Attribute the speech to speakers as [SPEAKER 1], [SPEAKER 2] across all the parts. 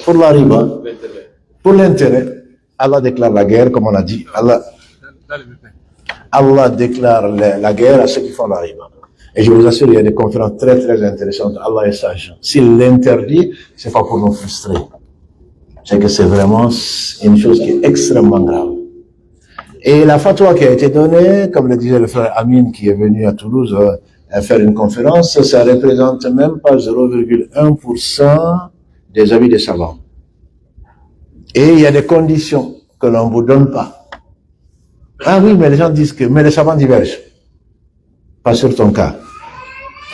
[SPEAKER 1] pour la riba, pour l'intérêt, Allah déclare la guerre, comme on a dit. Allah déclare la guerre à ceux qui font la riba. Et je vous assure, il y a des conférences très très intéressantes. Allah est sage. S'il l'interdit, c'est pas pour nous frustrer. C'est que c'est vraiment une chose qui est extrêmement grave. Et la fatwa qui a été donnée, comme le disait le frère Amin qui est venu à Toulouse faire une conférence, ça représente même pas 0,1% des avis des savants. Et il y a des conditions que l'on ne vous donne pas. Ah oui, mais les gens disent que, mais les savants divergent. Pas sur ton cas.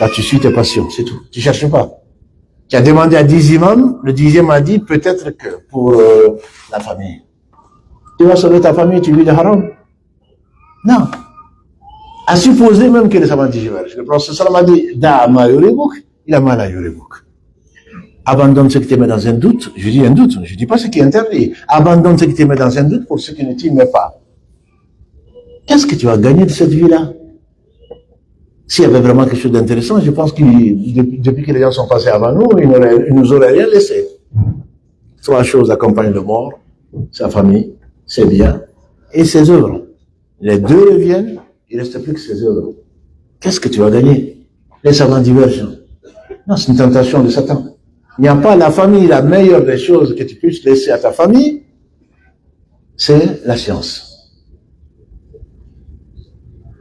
[SPEAKER 1] Là, tu suis tes passions, c'est tout. Tu cherches pas. Tu as demandé à 10 imams, le 10e a dit peut-être que pour la famille. Tu vas sauver ta famille, tu vis de haram. Non. À supposer même que les savants divergent. Le prophète sallam a dit, Da'ama yuribuk, il a mal à yuribuk. Abandonne ce qui te met dans un doute. Je dis un doute, je dis pas ce qui est interdit. Abandonne ce qui te met dans un doute pour ce qui ne t'y met pas. Qu'est-ce que tu vas gagner de cette vie-là? S'il y avait vraiment quelque chose d'intéressant, je pense que depuis que les gens sont passés avant nous, ils nous auraient rien laissé. 3 choses accompagnent le mort, sa famille, ses biens et ses œuvres. Les 2 reviennent, il ne reste plus que ses œuvres. Qu'est-ce que tu vas gagner? Les savants divergent. Non, c'est une tentation de Satan. Il n'y a pas la famille, la meilleure des choses que tu puisses laisser à ta famille, c'est la science.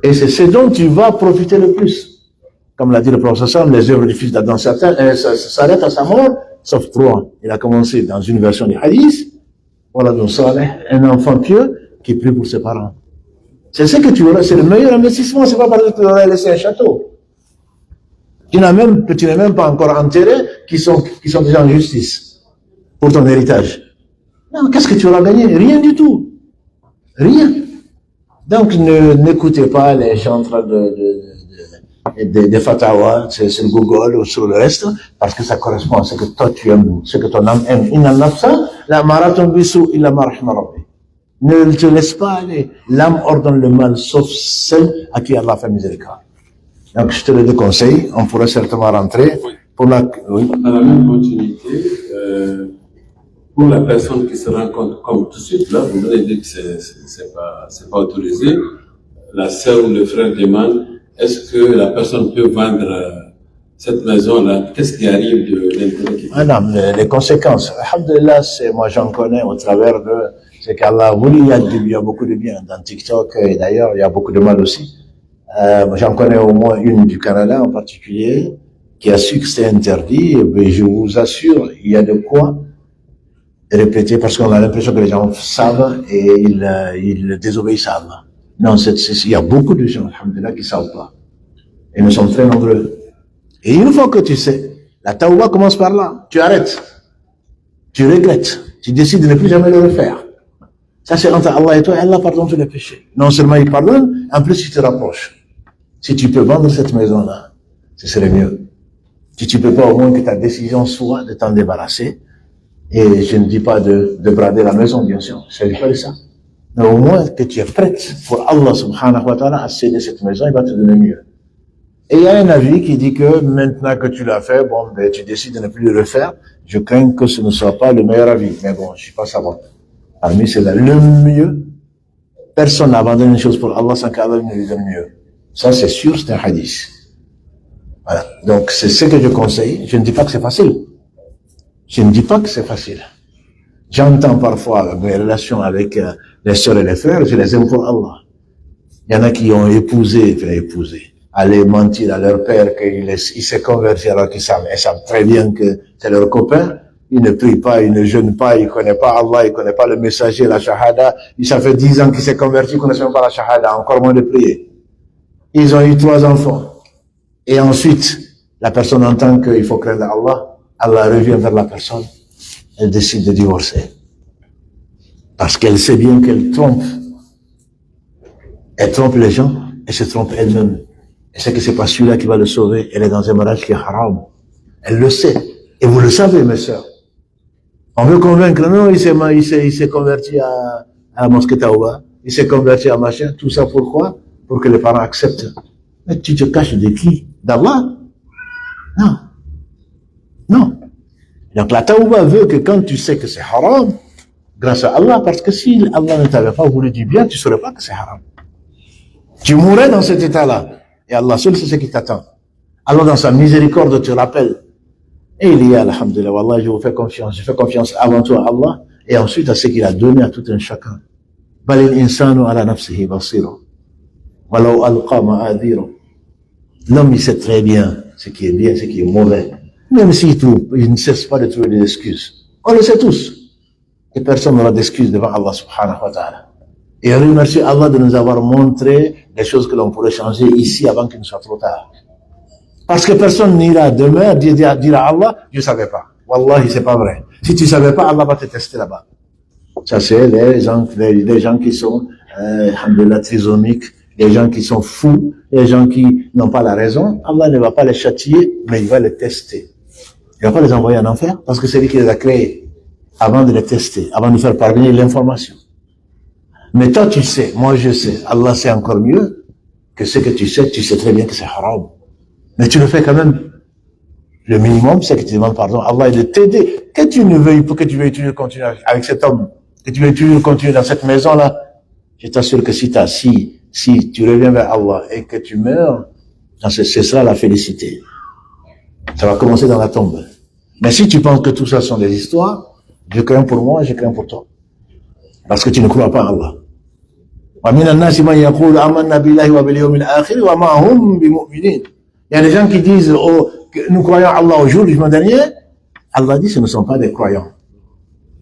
[SPEAKER 1] Et c'est ce dont tu vas profiter le plus. Comme l'a dit le professeur, les œuvres du fils d'Adam s'arrêtent à sa mort, sauf 3. Il a commencé dans une version du hadith, voilà donc Saleh, un enfant pieux qui prie pour ses parents. C'est ce que tu auras, c'est le meilleur investissement, c'est pas parce que tu aurais laissé un château. Tu n'es même pas encore enterré, qui sont déjà en justice pour ton héritage. Non, qu'est-ce que tu auras gagné? Rien du tout. Rien. Donc, n'écoutez pas les chantres de fatawa, sur Google ou sur le reste, parce que ça correspond à ce que toi tu aimes, ce que ton âme aime. Inna nafsa, la marathon bisu illa ma rahma rabbi. Ne te laisse pas aller. L'âme ordonne le mal, sauf celle à qui Allah fait miséricorde. Donc, je te le déconseille, on pourrait certainement rentrer pour la, oui.
[SPEAKER 2] Dans la même continuité, pour la personne qui se rend compte, comme tout de suite, là, vous venez de dire que c'est pas autorisé, la sœur ou le frère demande, est-ce que la personne peut vendre cette maison-là? Qu'est-ce qui arrive de l'intérêt qui
[SPEAKER 1] Ah non, les conséquences. Alhamdulillah, moi j'en connais au travers de, c'est qu'Allah a voulu, il y a beaucoup de bien dans TikTok, et d'ailleurs, il y a beaucoup de mal aussi. J'en connais au moins une du Canada en particulier, qui a su que c'est interdit, mais je vous assure, il y a de quoi répéter, parce qu'on a l'impression que les gens savent et ils désobéissent à Allah. Non, il y a beaucoup de gens, alhamdulillah, qui ne savent pas. Et nous sommes très nombreux. Et une fois que tu sais, la tawba commence par là. Tu arrêtes. Tu regrettes. Tu décides de ne plus jamais le refaire. Ça, c'est entre Allah et toi, et Allah pardonne tous les péchés. Non seulement il pardonne, en plus il te rapproche. Si tu peux vendre cette maison-là, ce serait mieux. Si tu peux pas, au moins que ta décision soit de t'en débarrasser. Et je ne dis pas de brader la maison, bien sûr. Je ne dis pas de ça. Mais au moins que tu es prête pour Allah subhanahu wa ta'ala à céder cette maison, il va te donner mieux. Et il y a un avis qui dit que maintenant que tu l'as fait, bon, ben, tu décides de ne plus le refaire. Je crains que ce ne soit pas le meilleur avis. Mais bon, je suis pas savant. Parmi c'est là le mieux. Personne n'a abandonné une chose pour Allah sans qu'Allah ne lui donne mieux. Ça, c'est sûr, c'est un hadith. Voilà. Donc, c'est ce que je conseille. Je ne dis pas que c'est facile. Je ne dis pas que c'est facile. J'entends parfois mes relations avec les sœurs et les frères, je les aime pour Allah. Il y en a qui ont épousé, aller mentir à leur père qu'il s'est converti alors qu'ils savent très bien que c'est leur copain. Ils ne prient pas, ils ne jeûnent pas, ils ne connaissent pas Allah, ils ne connaissent pas le messager, la shahada. Ça fait 10 ans qu'il s'est converti, ils ne connaissent même pas la shahada, encore moins de prier. Ils ont eu 3 enfants. Et ensuite, la personne entend qu'il faut craindre Allah. Allah revient vers la personne, elle décide de divorcer. Parce qu'elle sait bien qu'elle trompe. Elle trompe les gens, elle se trompe elle-même. Elle sait que c'est pas celui-là qui va le sauver, elle est dans un mariage qui est haram. Elle le sait. Et vous le savez, mes sœurs. On veut convaincre, non, il s'est converti à la mosquée Taouba, il s'est converti à machin, tout ça pourquoi? Pour que les parents acceptent. Mais tu te caches de qui? D'Allah? Non. Non. Donc la tawba veut que quand tu sais que c'est haram, grâce à Allah, parce que si Allah ne t'avait pas voulu du bien, tu ne saurais pas que c'est haram. Tu mourrais dans cet état-là. Et Allah seul sait ce qui t'attend. Allah dans sa miséricorde te rappelle. Et il y a, alhamdulillah, wallah, je vous fais confiance. Je fais confiance avant tout à Allah et ensuite à ce qu'il a donné à tout un chacun. Balil insanu ala nafsihi basira. Walau alqa ma'adira. L'homme, il sait très bien ce qui est bien, ce qui est mauvais. Même s'il trouve, il ne cesse pas de trouver des excuses. On le sait tous. Et personne n'aura d'excuses devant Allah subhanahu wa ta'ala. Et remercie Allah de nous avoir montré des choses que l'on pourrait changer ici avant qu'il ne soit trop tard. Parce que personne n'ira demain dire à Allah, je ne savais pas. Wallahi, c'est pas vrai. Si tu ne savais pas, Allah va te tester là-bas. Ça, c'est les gens qui sont, alhamdulillah, trisomiques, les gens qui sont fous, les gens qui n'ont pas la raison. Allah ne va pas les châtier, mais il va les tester. Il ne va pas les envoyer en enfer, parce que c'est lui qui les a créés, avant de les tester, avant de faire parvenir l'information. Mais toi, tu sais, moi je sais, Allah sait encore mieux que ce que tu sais très bien que c'est haram. Mais tu le fais quand même. Le minimum, c'est que tu demandes pardon à Allah et de t'aider. Que tu ne veuilles, pour que tu veuilles toujours continuer avec cet homme, que tu veuilles toujours continuer dans cette maison-là, je t'assure que si tu reviens vers Allah et que tu meurs, c'est ça la félicité. Ça va commencer dans la tombe. Mais si tu penses que tout ça sont des histoires, je crains pour moi, je crains pour toi. Parce que tu ne crois pas à Allah. Il y a des gens qui disent, oh, nous croyons à Allah au jour du jugement dernier. Allah dit, ce ne sont pas des croyants.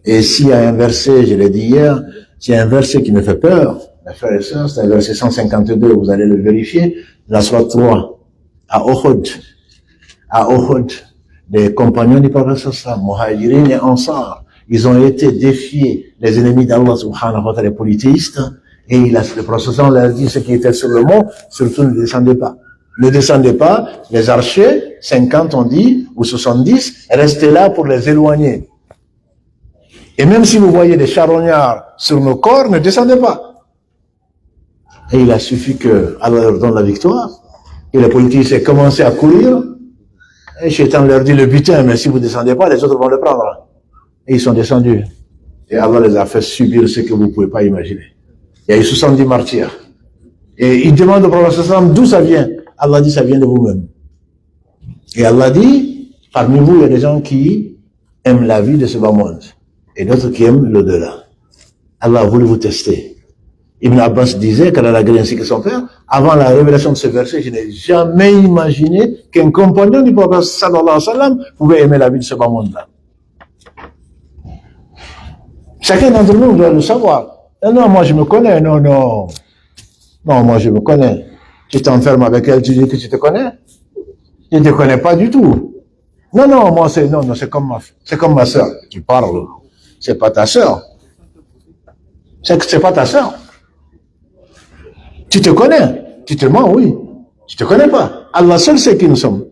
[SPEAKER 1] Et s'il y a un verset, je l'ai dit hier, s'il y a un verset qui me fait peur, mes frères et sœurs, c'est un verset 152, vous allez le vérifier, la sourate 3, à Uhud, des compagnons du prophète sallallahu Muhajirin et Ansar, ils ont été défiés, les ennemis d'Allah subhanahu wa ta'ala, les polythéistes, et le prophète leur a dit, ceux qui étaient sur le mont, surtout ne descendez pas. Ne descendez pas, les archers, 50 on dit, ou 70, restez là pour les éloigner. Et même si vous voyez des charognards sur nos corps, ne descendez pas. Et il a suffi que Allah leur donne la victoire, et les politiciens aient commencé à courir, et Shaitan leur dit le butin, mais si vous ne descendez pas, les autres vont le prendre. Et ils sont descendus. Et Allah les a fait subir ce que vous ne pouvez pas imaginer. Il y a eu 70 martyrs. Et ils demandent au prophète d'où ça vient. Allah dit, ça vient de vous-même. Et Allah dit, parmi vous, il y a des gens qui aiment la vie de ce bas monde. Et d'autres qui aiment l'au-delà. Allah a voulu vous tester. Ibn Abbas disait, quand elle a guéri ainsi que son père, avant la révélation de ce verset, je n'ai jamais imaginé qu'un compagnon du prophète sallallahu alayhi wa sallam pouvait aimer la vie de ce bas monde-là. Chacun d'entre nous doit le savoir. Non, moi je me connais, non, moi je me connais. Tu t'enfermes avec elle, tu dis que tu te connais. Je ne te connais pas du tout. Non, moi c'est comme ma sœur. Tu parles. C'est pas ta sœur. C'est pas ta sœur. Tu te connais. Tu te mens, oui. Tu te connais pas. Allah seul sait qui nous sommes.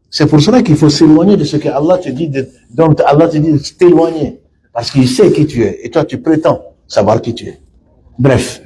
[SPEAKER 1] C'est pour cela qu'il faut s'éloigner de ce que Allah te dit, dont Allah te dit de t'éloigner. Parce qu'il sait qui tu es. Et toi, tu prétends savoir qui tu es. Bref.